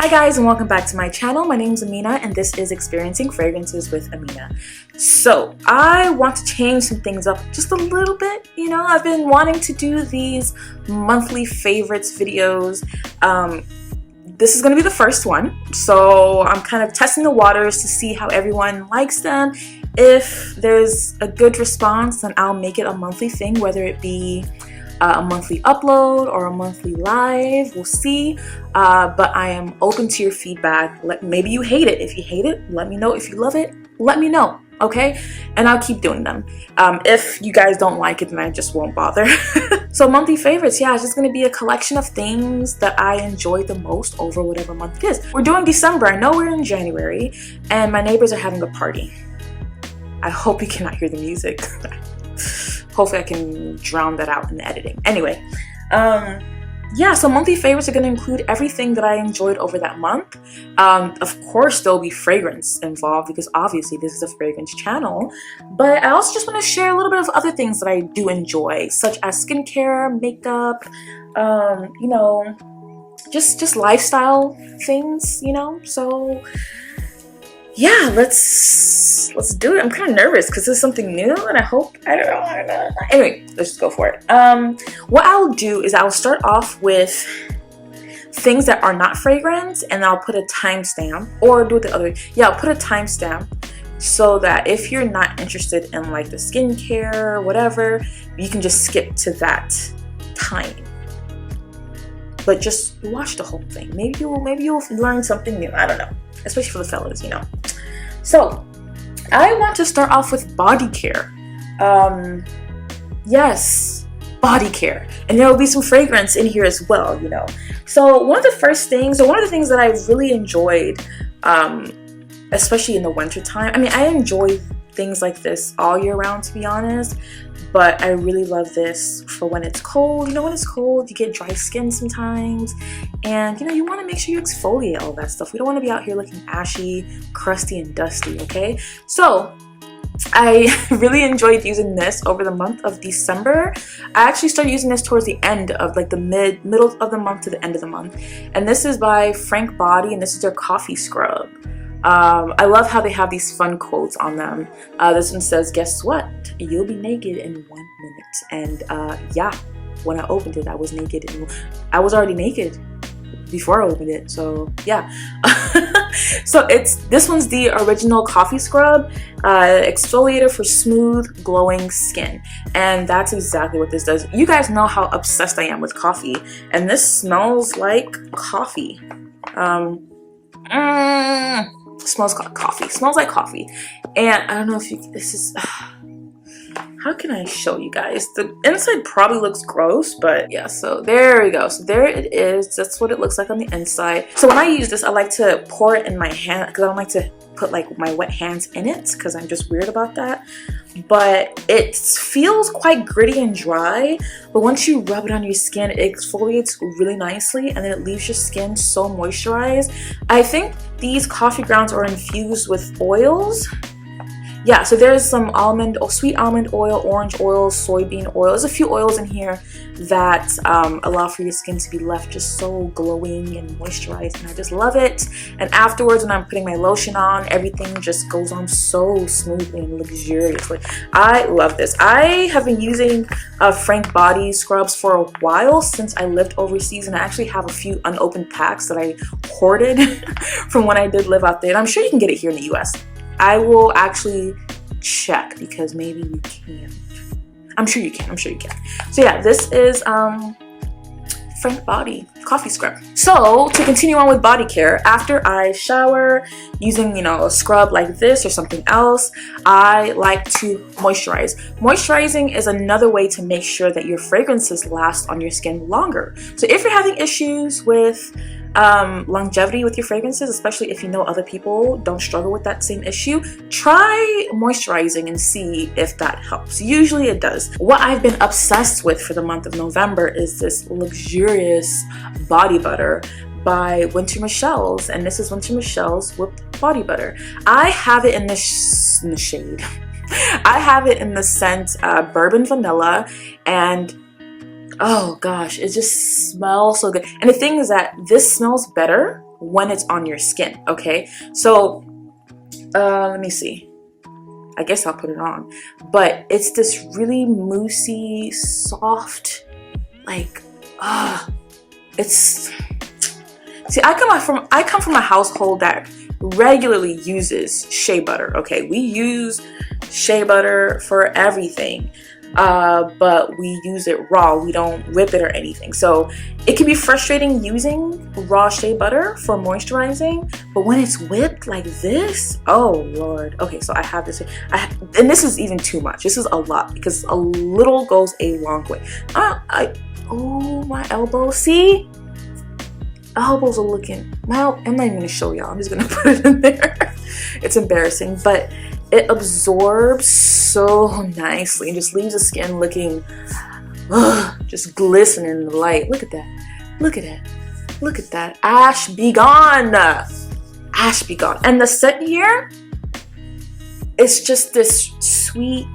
Hi guys, and welcome back to my channel. My name is Amina and this is Experiencing Fragrances with Amina. So I want to change some things up just a little bit. You know, I've been wanting to do these monthly favorites videos. This is going to be the first one, so I'm kind of testing the waters to see how everyone likes them. If there's a good response, then I'll make it a monthly thing, whether it be a monthly upload or a monthly live. We'll see, but I am open to your feedback. Maybe you hate it. If you hate it, let me know. If you love it, let me know, okay? And I'll keep doing them. If you guys don't like it, then I just won't bother. So monthly favorites, yeah, it's just gonna be a collection of things that I enjoy the most over whatever month it is. We're doing December. I know we're in January and my neighbors are having a party. I hope you cannot hear the music. Hopefully I can drown that out in the editing. Anyway, yeah, so monthly favorites are going to include everything that I enjoyed over that month. Of course, there'll be fragrance involved because obviously this is a fragrance channel. But I also just want to share a little bit of other things that I do enjoy, such as skincare, makeup, you know, just lifestyle things, you know. So yeah, let's do it. I'm kind of nervous because this is something new and I don't know. Anyway, let's just go for it. What I'll do is I'll start off with things that are not fragrance and I'll put a timestamp, or do it the other way. Yeah, I'll put a timestamp so that if you're not interested in like the skincare or whatever, you can just skip to that time. But just watch the whole thing. Maybe you'll learn something new. I don't know. Especially for the fellas, you know. So I want to start off with body care. Yes, body care. And there will be some fragrance in here as well, you know. So one of the things that I really enjoyed, especially in the winter time. I mean, I enjoy things like this all year round, to be honest. But I really love this for when it's cold. You know, when it's cold, you get dry skin sometimes. And, you know, you want to make sure you exfoliate all that stuff. We don't want to be out here looking ashy, crusty, and dusty, okay? So I really enjoyed using this over the month of December. I actually started using this towards the end of like the middle of the month to the end of the month. And this is by Frank Body, and this is their coffee scrub. I love how they have these fun quotes on them. This one says, "Guess what? You'll be naked in 1 minute." And yeah, when I opened it, I was naked, and I was already naked before I opened it. So yeah. So this one's the original coffee scrub, exfoliator for smooth, glowing skin, and that's exactly what this does. You guys know how obsessed I am with coffee, and this smells like coffee. Smells like coffee. And I don't know if this is how can I show you guys? The inside probably looks gross, but yeah, so there we go. So there it is. That's what it looks like on the inside. So when I use this, I like to pour it in my hand because I don't like to put like my wet hands in it because I'm just weird about that. But it feels quite gritty and dry, but once you rub it on your skin, it exfoliates really nicely and then it leaves your skin so moisturized. I think these coffee grounds are infused with oils. Yeah, so there's some sweet almond oil, orange oil, soybean oil. There's a few oils in here that allow for your skin to be left just so glowing and moisturized, and I just love it. And afterwards, when I'm putting my lotion on, everything just goes on so smoothly and luxuriously. I love this. I have been using Frank Body scrubs for a while since I lived overseas, and I actually have a few unopened packs that I hoarded from when I did live out there. And I'm sure you can get it here in the US. I will actually check because maybe you can't. I'm sure you can. So yeah, this is Frank Body coffee scrub. So to continue on with body care, after I shower using, you know, a scrub like this or something else, I like to moisturize. Moisturizing is another way to make sure that your fragrances last on your skin longer. So if you're having issues with longevity with your fragrances, especially if you know other people don't struggle with that same issue, try moisturizing and see if that helps. Usually it does. What I've been obsessed with for the month of November is this luxurious body butter by Mechelle's, and this is Mechelle's whipped body butter. I have it in the shade. I have it in the scent bourbon vanilla, and oh gosh, it just smells so good. And the thing is that this smells better when it's on your skin. Okay, so let me see, I guess I'll put it on, but it's this really moussey, soft, like it's, see, I come from a household that regularly uses shea butter. Okay, we use shea butter for everything, but we use it raw. We don't whip it or anything, so it can be frustrating using raw shea butter for moisturizing, but when it's whipped like this, oh Lord. Okay, so I have this, and this is even too much. This is a lot, because a little goes a long way. Oh, my elbow, see? Elbows are looking, well, I'm not even gonna show y'all, I'm just gonna put it in there. It's embarrassing, but it absorbs so nicely and just leaves the skin looking just glistening in the light. Look at that, look at that, look at that. Ash be gone, ash be gone. And the scent here, it's just this sweet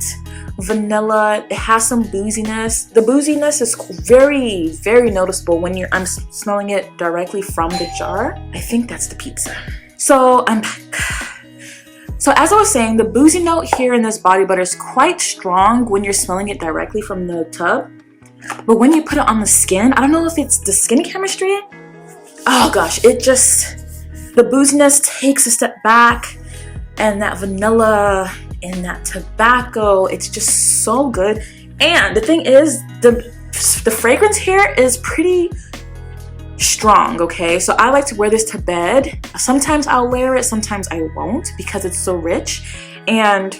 vanilla. It has some booziness. The booziness is very, very noticeable when I'm smelling it directly from the jar. I think that's the pizza. So I'm back. So as I was saying, the boozy note here in this body butter is quite strong when you're smelling it directly from the tub, but when you put it on the skin, I don't know if it's the skin chemistry, oh gosh, it just, the booziness takes a step back, and that vanilla and that tobacco, it's just so good. And the thing is, the fragrance here is pretty strong. Okay, so I like to wear this to bed. Sometimes I'll wear it, sometimes I won't, because it's so rich, and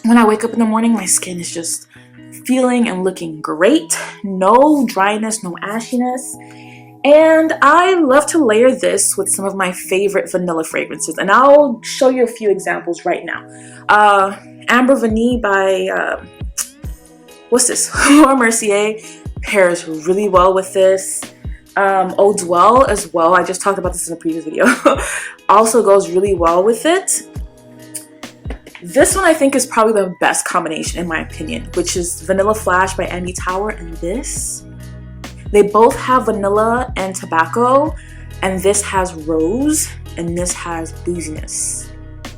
when I wake up in the morning, my skin is just feeling and looking great. No dryness, no ashiness. And I love to layer this with some of my favorite vanilla fragrances, and I'll show you a few examples right now. Amber Vanille by what's this? Laura Mercier pairs really well with this. Eau Dwell as well, I just talked about this in a previous video, also goes really well with it. This one I think is probably the best combination in my opinion, which is Vanilla Flash by Andy Tower and this. They both have vanilla and tobacco, and this has rose and this has booziness.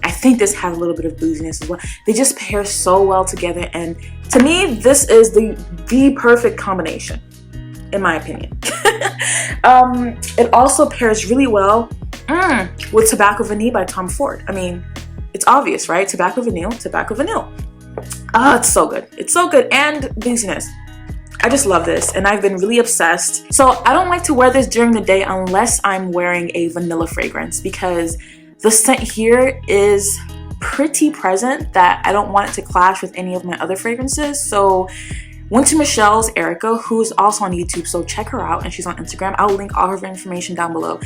I think this has a little bit of booziness as well. They just pair so well together, and to me this is the perfect combination in my opinion. It also pairs really well with Tobacco Vanille by Tom Ford. I mean, it's obvious, right? Tobacco Vanille, Tobacco Vanille. It's so good. It's so good, and booziness. I just love this, and I've been really obsessed. So I don't like to wear this during the day unless I'm wearing a vanilla fragrance, because the scent here is pretty present that I don't want it to clash with any of my other fragrances. So went to Mechelle's Erica, who's also on YouTube, so check her out, and she's on Instagram. I'll link all her information down below.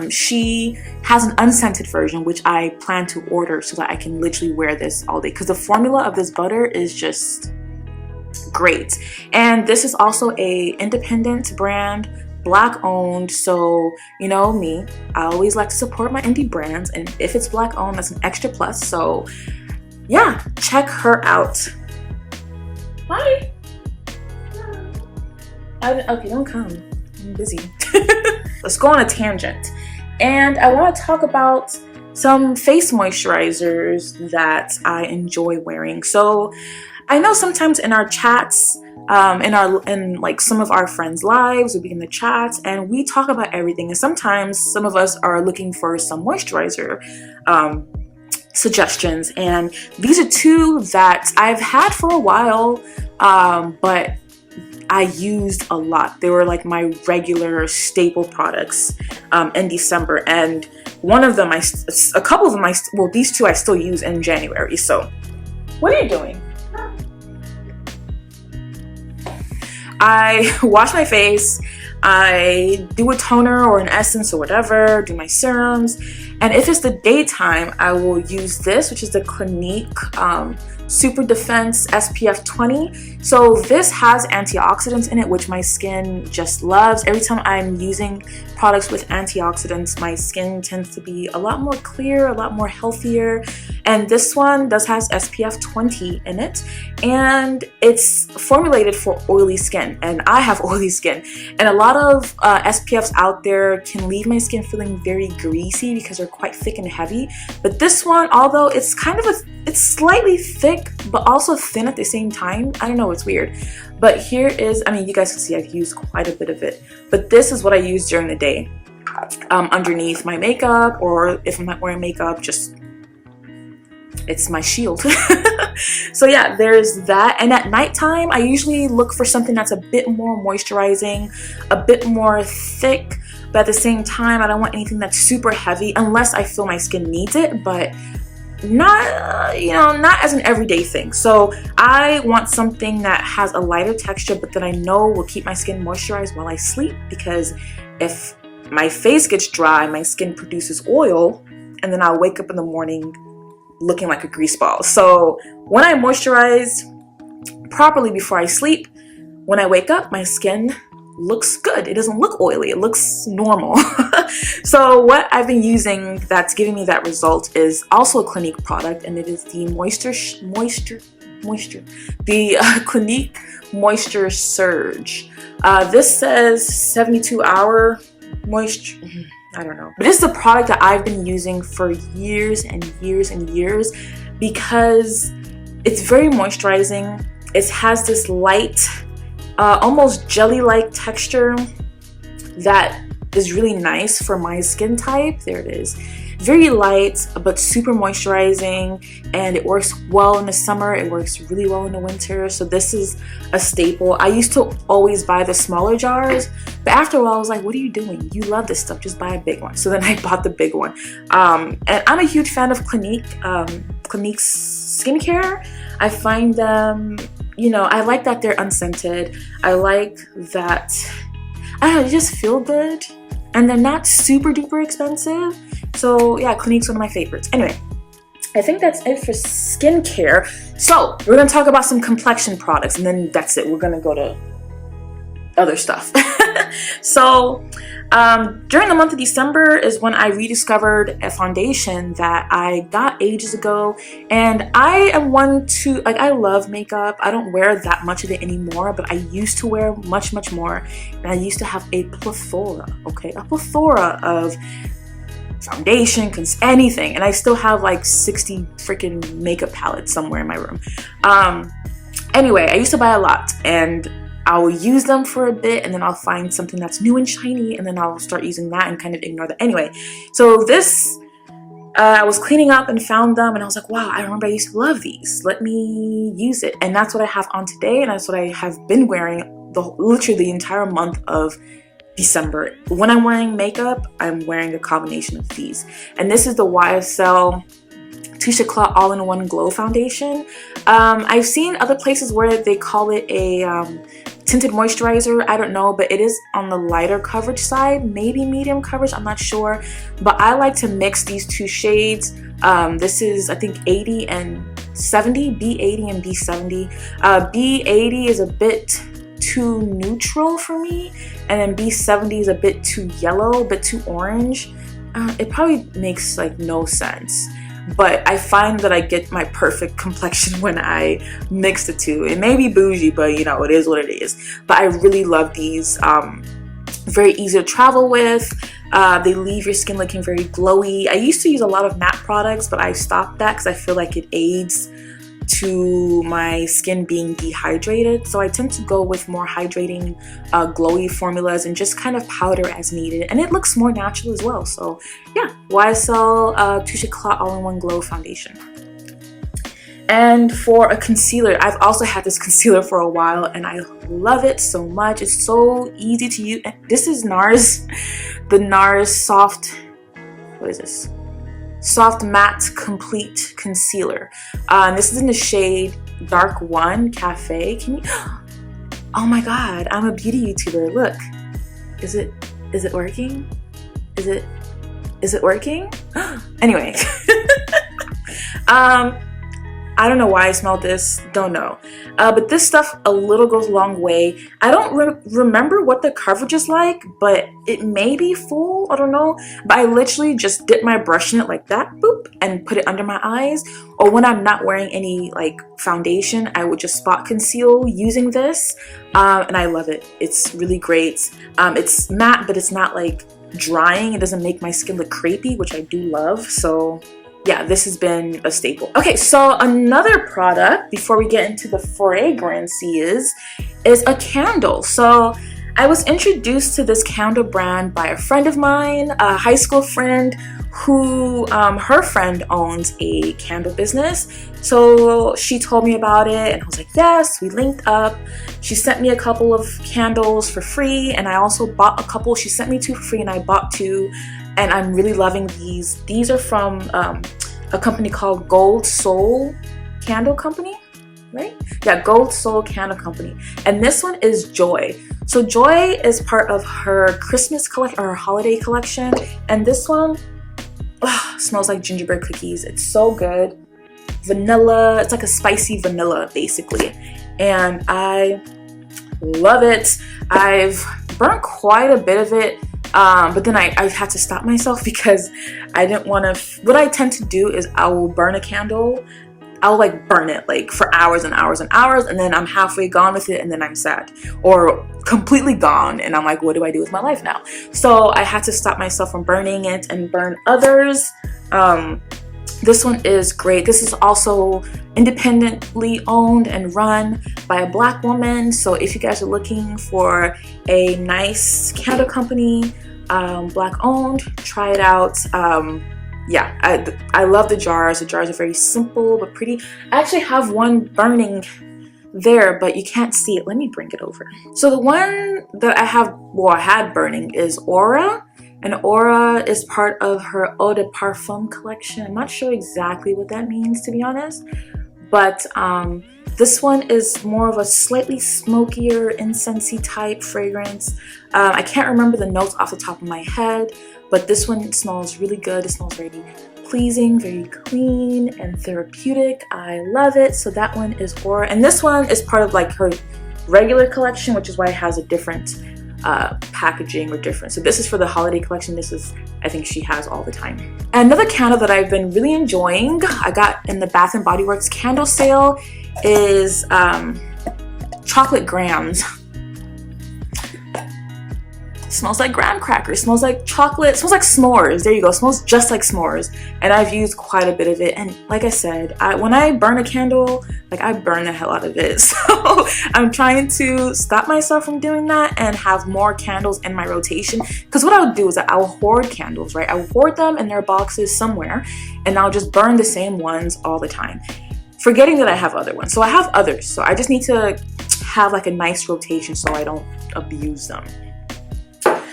She has an unscented version, which I plan to order so that I can literally wear this all day, because the formula of this butter is just great. And this is also a independent brand, Black owned, so you know me, I always like to support my indie brands, and if it's Black owned, that's an extra plus. So yeah, check her out. Hi. Okay, don't come, I'm busy. Let's go on a tangent, and I want to talk about some face moisturizers that I enjoy wearing. So I know sometimes in our chats, in like some of our friends' lives, we'll be in the chats and we talk about everything, and sometimes some of us are looking for some moisturizer suggestions, and these are two that I've had for a while, but I used a lot. They were like my regular staple products in December, and one of them, a couple of them, well, these two I still use in January. So what are you doing? I wash my face, I do a toner or an essence or whatever, do my serums, and if it's the daytime, I will use this, which is the Clinique Super Defense SPF 20. So this has antioxidants in it, which my skin just loves. Every time I'm using products with antioxidants, my skin tends to be a lot more clear, a lot more healthier. And this one does has SPF 20 in it, and it's formulated for oily skin, and I have oily skin, and a lot of SPFs out there can leave my skin feeling very greasy because they're quite thick and heavy. But this one, although it's kind of it's slightly thick but also thin at the same time, I don't know, it's weird. But here is, I mean, you guys can see I've used quite a bit of it, but this is what I use during the day underneath my makeup, or if I'm not wearing makeup, just it's my shield. So yeah, there's that. And at nighttime, I usually look for something that's a bit more moisturizing, a bit more thick, but at the same time, I don't want anything that's super heavy unless I feel my skin needs it, but not, you know, not as an everyday thing. So I want something that has a lighter texture, but that I know will keep my skin moisturized while I sleep, because if my face gets dry, my skin produces oil, and then I'll wake up in the morning looking like a grease ball. So when I moisturize properly before I sleep, when I wake up, my skin looks good. It doesn't look oily, it looks normal. So what I've been using that's giving me that result is also a Clinique product, and it is the Clinique Moisture Surge. This says 72-hour moisture, I don't know. But this is a product that I've been using for years and years and years because it's very moisturizing. It has this light, almost jelly-like texture that is really nice for my skin type. There it is. Very light, but super moisturizing, and it works well in the summer. It works really well in the winter. So this is a staple. I used to always buy the smaller jars, but after a while I was like, what are you doing? You love this stuff, just buy a big one. So then I bought the big one. And I'm a huge fan of Clinique's skincare. I find them, you know, I like that they're unscented. I like that, I don't know, they just feel good, and they're not super duper expensive. So yeah, Clinique's one of my favorites. Anyway, I think that's it for skincare. So we're gonna talk about some complexion products, and then that's it. We're gonna go to other stuff. So during the month of December is when I rediscovered a foundation that I got ages ago, and I am one to, like, I love makeup. I don't wear that much of it anymore, but I used to wear much more, and I used to have a plethora, okay, a plethora of foundation, anything, and I still have like 60 freaking makeup palettes somewhere in my room. Anyway, I used to buy a lot, and I'll use them for a bit, and then I'll find something that's new and shiny, and then I'll start using that and kind of ignore that. Anyway, so this, I was cleaning up and found them, and I was like, wow, I remember I used to love these. Let me use it. And that's what I have on today, and that's what I have been wearing literally the entire month of December. When I'm wearing makeup, I'm wearing a combination of these. And this is the YSL Touche Éclat All-in-One Glow Foundation. I've seen other places where they call it a tinted moisturizer. I don't know, but it is on the lighter coverage side, maybe medium coverage, I'm not sure. But I like to mix these two shades. This is, I think, 80 and 70, B80 and B70. B80 is a bit too neutral for me, and then B70 is a bit too yellow, a bit too orange. It probably makes like no sense, but I find that I get my perfect complexion when I mix the two. It may be bougie, but you know, it is what it is. But I really love these. Very easy to travel with. They leave your skin looking very glowy. I used to use a lot of matte products, but I stopped that because I feel like it aids to my skin being dehydrated. So I tend to go with more hydrating, glowy formulas, and just kind of powder as needed. And it looks more natural as well. So yeah, YSL Touche Éclat All-in-One Glow Foundation. And for a concealer, I've also had this concealer for a while, and I love it so much. It's so easy to use. This is NARS, the NARS Soft, what is this? Soft Matte Complete Concealer. This is in the shade Dark 1 Cafe. Can you, oh my god, I'm a beauty YouTuber. Look, is it working? Is it working? Anyway, I don't know why I smelled this, don't know. But this stuff a little goes a long way. I don't remember what the coverage is like, but it may be full, I don't know. But I literally just dip my brush in it like that, boop, and put it under my eyes. Or when I'm not wearing any like foundation, I would just spot conceal using this. And I love it. It's really great. It's matte, but it's not like drying. It doesn't make my skin look crepey, which I do love. So yeah, this has been a staple. Okay, so another product before we get into the fragrances is a candle. So I was introduced to this candle brand by a friend of mine, a high school friend who her friend owns a candle business. So she told me about it and I was like, yes. We linked up. She sent me a couple of candles for free and I also bought a couple. She sent me 2 for free and I bought 2. And I'm really loving these. These are from a company called Gold Soul Candle Company, right? Yeah, Gold Soul Candle Company. And this one is Joy. So Joy is part of her Christmas collection or her holiday collection. And this one smells like gingerbread cookies. It's so good. Vanilla, it's like a spicy vanilla basically. And I love it. I've burnt quite a bit of it. But then I had to stop myself because I didn't want to. What I tend to do is I will burn a candle. I'll like burn it like for hours and hours and hours, and then I'm halfway gone with it, and then I'm sad or completely gone, and I'm like, what do I do with my life now? So I had to stop myself from burning it and burn others. This one is great. This is also independently owned and run by a Black woman. So if you guys are looking for a nice candle company, Black owned, try it out. Yeah, I love the jars. The jars are very simple but pretty. I actually have one burning there, but you can't see it. Let me bring it over. So the one that I had burning is Aura. And Aura is part of her Eau de Parfum collection. I'm not sure exactly what that means, to be honest. But this one is more of a slightly smokier, incensey type fragrance. I can't remember the notes off the top of my head, but this one smells really good. It smells very pleasing, very clean and therapeutic. I love it. So that one is Aura. And this one is part of like her regular collection, which is why it has a different packaging or different. So this is for the holiday collection. This is, I think she has all the time. And another candle that I've been really enjoying, I got in the Bath and Body Works candle sale, is chocolate grams. Smells like graham crackers, smells like chocolate, smells like s'mores. There you go, smells just like s'mores. And I've used quite a bit of it. And like I said, when I burn a candle, like I burn the hell out of it. So I'm trying to stop myself from doing that and have more candles in my rotation. Because what I would do is that I will hoard candles, right? I will hoard them in their boxes somewhere and I'll just burn the same ones all the time, forgetting that I have other ones. So I have others. So I just need to have like a nice rotation so I don't abuse them.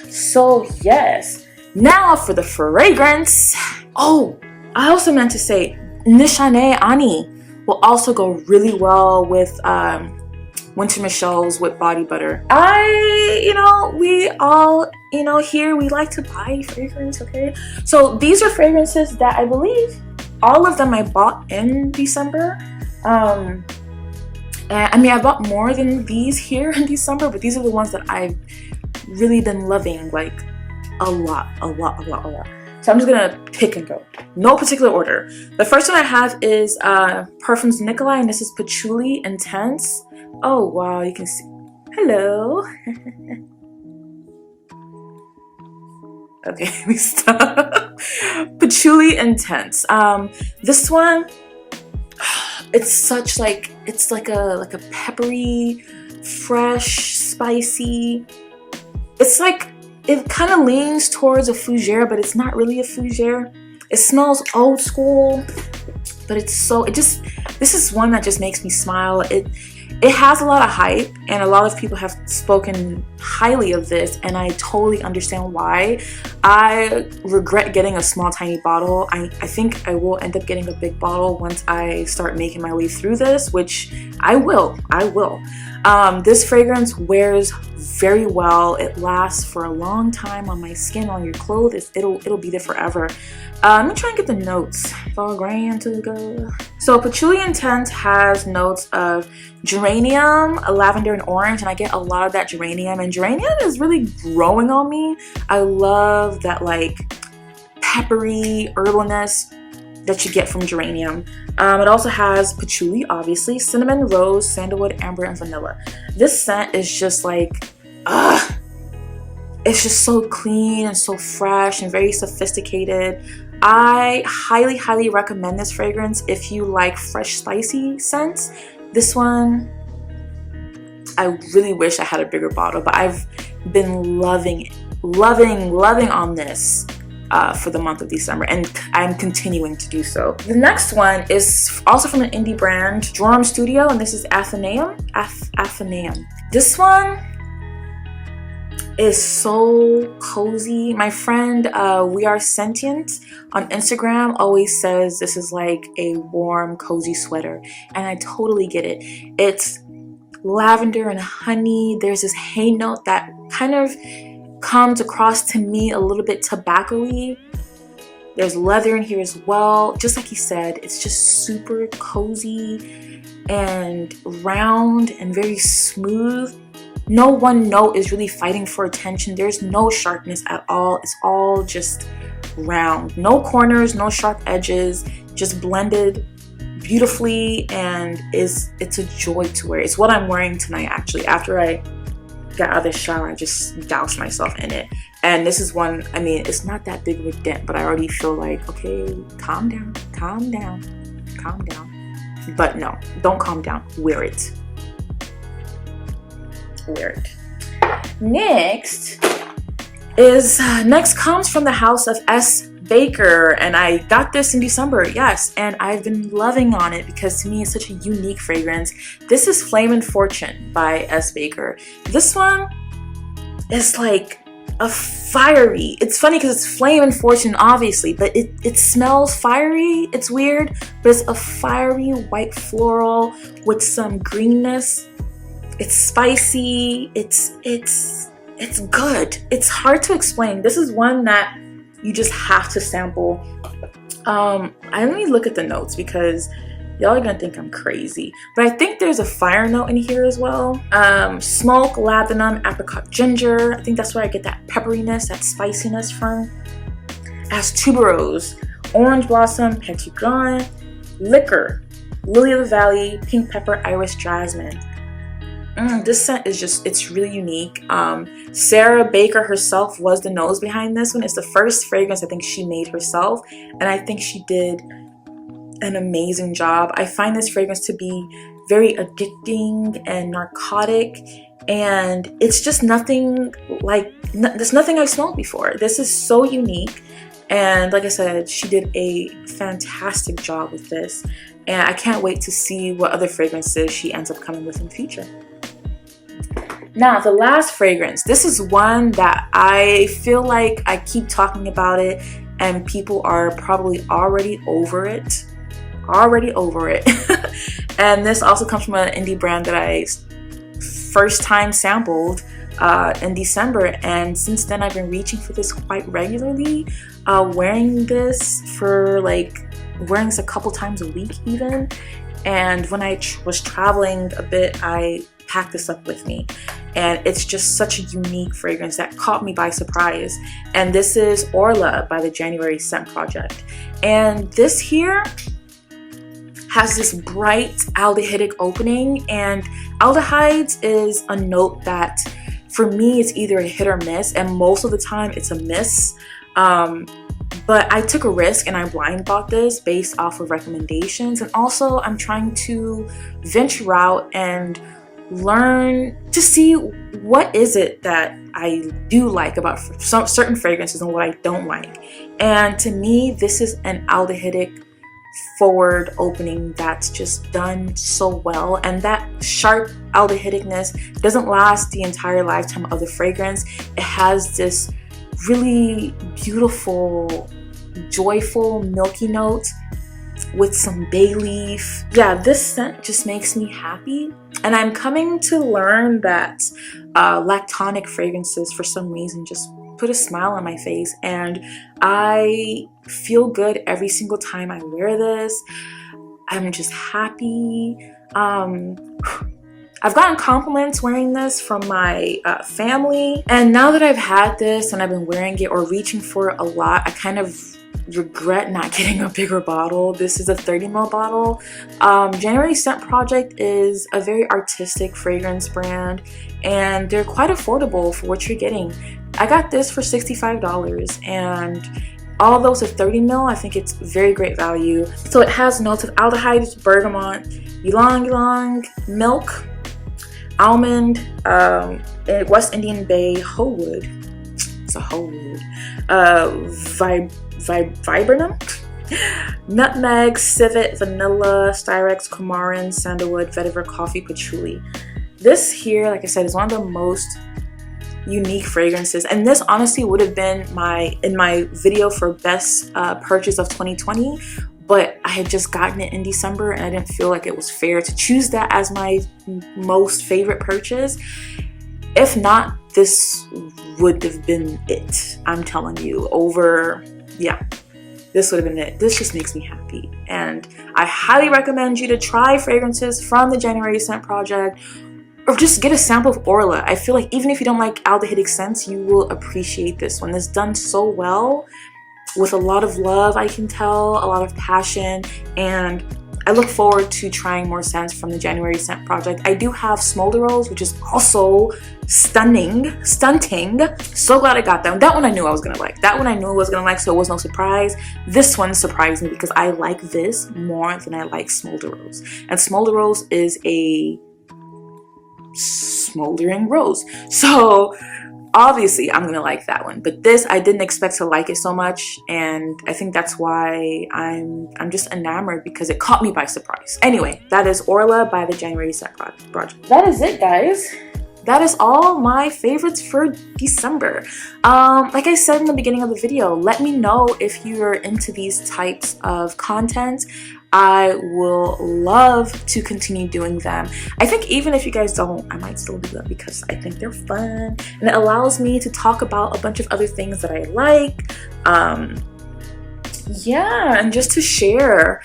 So yes, now for the fragrance. Oh, I also meant to say Nishane Ani will also go really well with Winter Michelle's Whipped Body Butter. We all, here we like to buy fragrance, okay? So these are fragrances that I believe all of them I bought in December. And I mean, I bought more than these here in December, but these are the ones that I've really been loving like a lot. So I'm just gonna pick and go, no particular order. The first one I have is Parfums Nicolai, and this is Patchouli Intense. Oh wow, you can see, hello. Okay, let me stop. Patchouli Intense. This one, it's such like, it's like a peppery, fresh, spicy. It's like, it kind of leans towards a fougere, but it's not really a fougere. It smells old school, but this is one that just makes me smile. It has a lot of hype, and a lot of people have spoken highly of this, and I totally understand why. I regret getting a small, tiny bottle. I think I will end up getting a big bottle once I start making my way through this, which I will. This fragrance wears very well. It lasts for a long time on my skin, on your clothes. It'll be there forever. Let me try and get the notes. So Patchouli Intense has notes of geranium, lavender, and orange, and I get a lot of that geranium, and geranium is really growing on me. I love that like peppery herbalness that you get from geranium. It also has patchouli, obviously, cinnamon, rose, sandalwood, amber, and vanilla. This scent is just like, it's just so clean and so fresh and very sophisticated. I highly, highly recommend this fragrance if you like fresh, spicy scents. This one, I really wish I had a bigger bottle, but I've been loving on this for the month of December, and I'm continuing to do so. The next one is also from an indie brand, Joram Studio, and this is Athenaeum. Athenaeum. This one is so cozy. My friend We Are Sentient on Instagram always says this is like a warm, cozy sweater, and I totally get it. It's lavender and honey. There's this hay note that kind of comes across to me a little bit tobacco-y. There's leather in here as well. Just like he said, it's just super cozy and round and very smooth. No one note is really fighting for attention. There's no sharpness at all. It's all just round. No corners, no sharp edges, just blended beautifully, and it's a joy to wear. It's what I'm wearing tonight, actually. After I got out of the shower, I just doused myself in it. And this is one, I mean, it's not that big of a dent, but I already feel like, okay, calm down, calm down, calm down. But no, don't calm down. Wear it. Wear it. Next comes from the house of S. Baker, and I got this in December, yes, and I've been loving on it because to me it's such a unique fragrance. This is Flame and Fortune by S. Baker. This one is like a fiery, it's funny because it's Flame and Fortune obviously, but it smells fiery. It's weird, but it's a fiery white floral with some greenness. It's spicy. It's good. It's hard to explain. This is one that you just have to sample. Let me look at the notes because y'all are gonna think I'm crazy, but I think there's a fire note in here as well. Smoke, lathanum, apricot, ginger. I think that's where I get that pepperiness, that spiciness from. As tuberose, orange blossom, petitgrain, liquor, lily of the valley, pink pepper, iris, jasmine. This scent is just, it's really unique. Sarah Baker herself was the nose behind this one. It's the first fragrance I think she made herself, and I think she did an amazing job. I find this fragrance to be very addicting and narcotic, and it's just nothing like, there's nothing I've smelled before. This is so unique, and like I said, she did a fantastic job with this, and I can't wait to see what other fragrances she ends up coming with in the future. Now, the last fragrance. This is one that I feel like I keep talking about it and people are probably already over it. And this also comes from an indie brand that I first time sampled in December, and since then I've been reaching for this quite regularly, wearing this a couple times a week even. And when I was traveling a bit, I packed this up with me, and it's just such a unique fragrance that caught me by surprise. And this is Orla by the January Scent Project, and this here has this bright aldehydic opening, and aldehydes is a note that for me it's either a hit or miss, and most of the time it's a miss. But I took a risk and I blind bought this based off of recommendations, and also I'm trying to venture out and learn to see what is it that I do like about some certain fragrances and what I don't like. And to me, this is an aldehydic forward opening that's just done so well, and that sharp aldehydicness doesn't last the entire lifetime of the fragrance. It has this really beautiful, joyful, milky note with some bay leaf. Yeah, this scent just makes me happy. And I'm coming to learn that lactonic fragrances, for some reason, just put a smile on my face, and I feel good every single time I wear this. I'm just happy. I've gotten compliments wearing this from my family, and now that I've had this and I've been wearing it or reaching for it a lot, I kind of regret not getting a bigger bottle. This is a 30 ml bottle. January Scent Project is a very artistic fragrance brand, and they're quite affordable for what you're getting. I got this for $65, and although it's a 30 ml, I think it's very great value. So it has notes of aldehydes, bergamot, ylang ylang, milk, almond, West Indian Bay, hoe wood. It's a hoe wood. Viburnum, nutmeg, civet, vanilla, styrex, coumarin, sandalwood, vetiver, coffee, patchouli. This here, like I said, is one of the most unique fragrances, and this honestly would have been in my video for best purchase of 2020, but I had just gotten it in December and I didn't feel like it was fair to choose that as my most favorite purchase. If not, this would have been it. I'm telling you, yeah, this would have been it. This just makes me happy, and I highly recommend you to try fragrances from the January Scent Project, or just get a sample of Orla. I feel like even if you don't like aldehydic scents, you will appreciate this one. It's done so well with a lot of love, I can tell, a lot of passion, and I look forward to trying more scents from the January Scent Project. I do have Smolder Rose, which is also stunting. So glad I got that one. That one I knew I was gonna like. That one I knew I was gonna like, so it was no surprise. This one surprised me because I like this more than I like Smolder Rose. And Smolder Rose is a smoldering rose, so obviously I'm gonna like that one. But this, I didn't expect to like it so much, and I think that's why I'm just enamored, because it caught me by surprise. Anyway, that is Orla by the January Scent Project. That is it, guys. That is all my favorites for December. Like I said in the beginning of the video, let me know if you're into these types of content. I will love to continue doing them. I think even if you guys don't, I might still do them because I think they're fun, and it allows me to talk about a bunch of other things that I like. Yeah, and just to share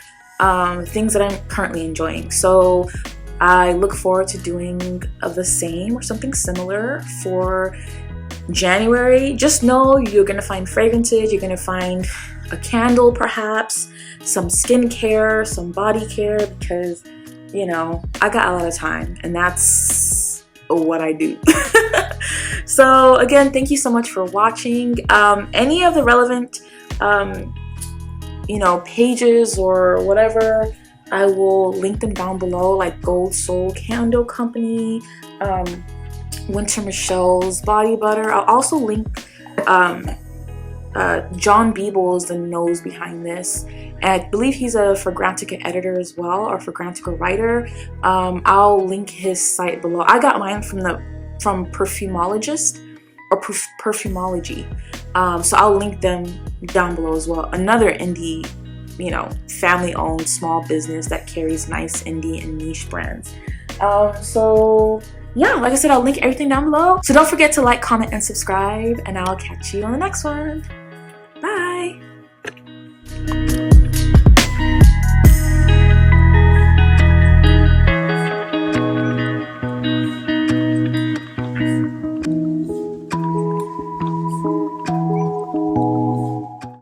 things that I'm currently enjoying. So I look forward to doing the same or something similar for January. Just know you're gonna find fragrances, you're gonna find a candle perhaps, some skincare, some body care, because you know I got a lot of time and that's what I do. So again, thank you so much for watching. Any of the relevant pages or whatever, I will link them down below, like Gold Soul Candle Company, Winter Michelle's body butter. I'll also link John Beeble is the nose behind this, and I believe he's a Fragrantica editor as well, or Fragrantica writer. I'll link his site below. I got mine from Perfumologist or Perfumology, so I'll link them down below as well. Another indie, family-owned small business that carries nice indie and niche brands. So yeah, like I said, I'll link everything down below. So don't forget to like, comment, and subscribe, and I'll catch you on the next one.